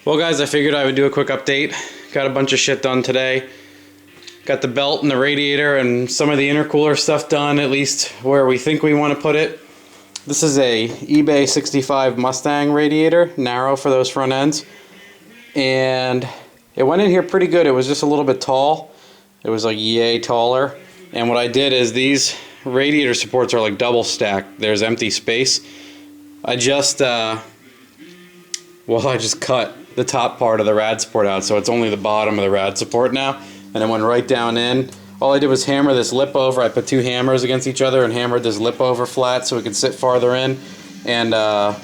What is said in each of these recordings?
Well guys, I figured I would do a quick update. Got a bunch of shit done today. Got the belt and the radiator and some of the intercooler stuff done, at least where we think we want to put it. This is a eBay 65 Mustang radiator, narrow for those front ends. And it went in here pretty good. It was just a little bit tall. It was like yay taller. And what I did is these radiator supports are like double stacked. There's empty space. I just cut the top part of the rad support out, so it's only the bottom of the rad support now, and it went right down in. All I did was hammer this lip over. I put two hammers against each other and hammered this lip over flat so it could sit farther in, and I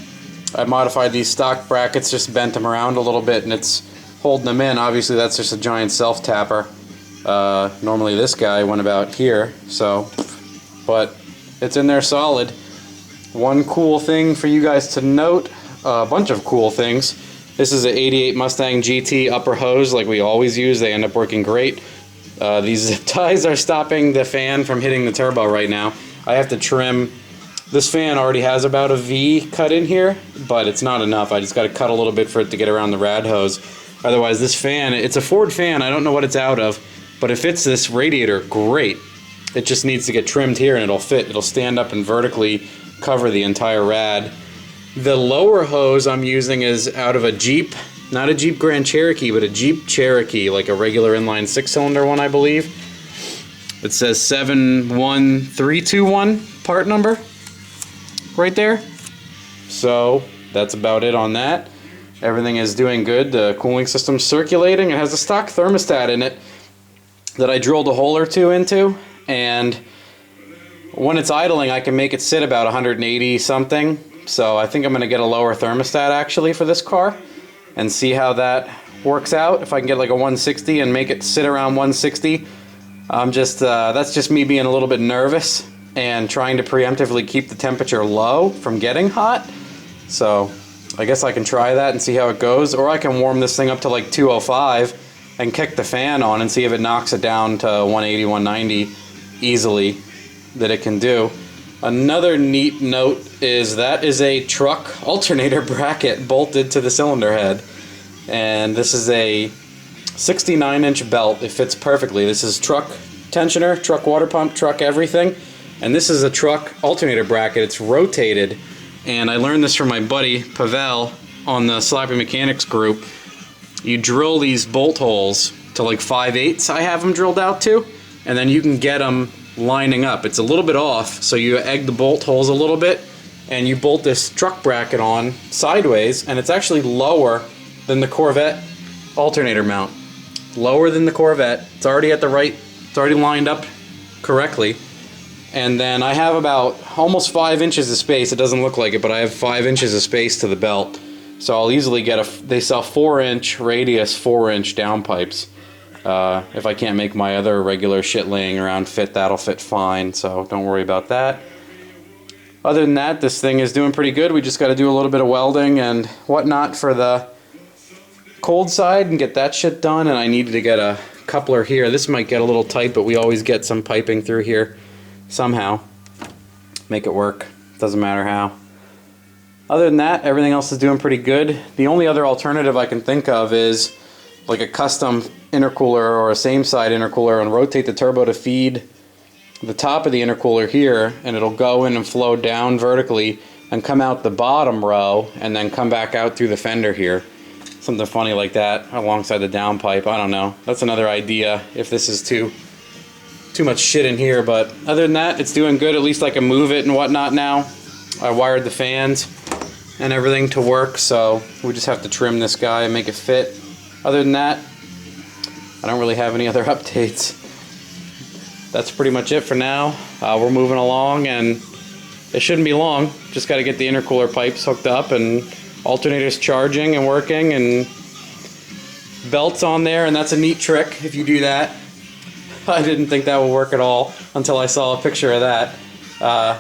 modified these stock brackets, just bent them around a little bit, and it's holding them in. Obviously that's just a giant self-tapper. Normally this guy went about here, so, but it's in there solid. One cool thing for you guys to note, a bunch of cool things. This is an 88 Mustang GT upper hose like we always use. They end up working great. These zip ties are stopping the fan from hitting the turbo right now. I have to trim. This fan already has about a V cut in here, but it's not enough. I just got to cut a little bit for it to get around the rad hose. Otherwise this fan, it's a Ford fan. I don't know what it's out of, but it fits this radiator great. It just needs to get trimmed here and it'll fit. It'll stand up and vertically cover the entire rad. The lower hose I'm using is out of a Jeep, not a Jeep Grand Cherokee, but a Jeep Cherokee, like a regular inline 6-cylinder one, I believe. It says 71321 part number right there. So that's about it on that. Everything is doing good. The cooling system's circulating. It has a stock thermostat in it that I drilled a hole or two into, and when it's idling I can make it sit about 180 something. So I think I'm going to get a lower thermostat actually for this car and see how that works out. If I can get like a 160 and make it sit around 160. That's just me being a little bit nervous and trying to preemptively keep the temperature low from getting hot. So I guess I can try that and see how it goes, or I can warm this thing up to like 205 and kick the fan on and see if it knocks it down to 180, 190 easily that it can do. Another neat note is that is a truck alternator bracket bolted to the cylinder head, and this is a 69-inch belt. It fits perfectly. This is truck tensioner, truck water pump, truck everything, and this is a truck alternator bracket. It's rotated, and I learned this from my buddy Pavel on the Slappy Mechanics group. You drill these bolt holes to like 5/8 I have them drilled out to, and then you can get them lining up. It's a little bit off, so you egg the bolt holes a little bit and you bolt this truck bracket on sideways, and it's actually lower than the Corvette alternator mount. Lower than the Corvette. It's already at the right, it's already lined up correctly. And then I have about almost 5 inches of space. It doesn't look like it, but I have 5 inches of space to the belt. So I'll easily get they sell 4-inch radius, 4-inch downpipes. If I can't make my other regular shit laying around fit, that'll fit fine, so don't worry about that. Other than that, this thing is doing pretty good. We just got to do a little bit of welding and whatnot for the cold side and get that shit done, and I needed to get a coupler here. This might get a little tight, but we always get some piping through here somehow. Make it work. Doesn't matter how. Other than that, everything else is doing pretty good. The only other alternative I can think of is like a custom intercooler or a same side intercooler, and rotate the turbo to feed the top of the intercooler here, and it'll go in and flow down vertically and come out the bottom row and then come back out through the fender here. Something funny like that alongside the downpipe. I don't know. That's another idea if this is too much shit in here, but other than that, it's doing good. At least I can move it and whatnot now. I wired the fans and everything to work, so we just have to trim this guy and make it fit. Other than that, I don't really have any other updates. That's pretty much it for now. We're moving along, and it shouldn't be long. Just got to get the intercooler pipes hooked up and alternators charging and working and belts on there, and that's a neat trick if you do that. I didn't think that would work at all until I saw a picture of that.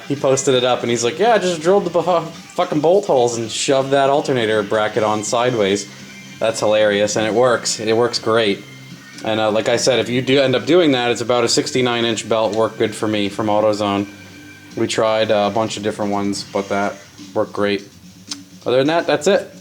He posted it up and he's like, yeah, I just drilled the fucking bolt holes and shoved that alternator bracket on sideways. That's hilarious, and it works. It works great. And like I said, if you do end up doing that, it's about a 69-inch belt. Worked good for me from AutoZone. We tried a bunch of different ones, but that worked great. Other than that, that's it.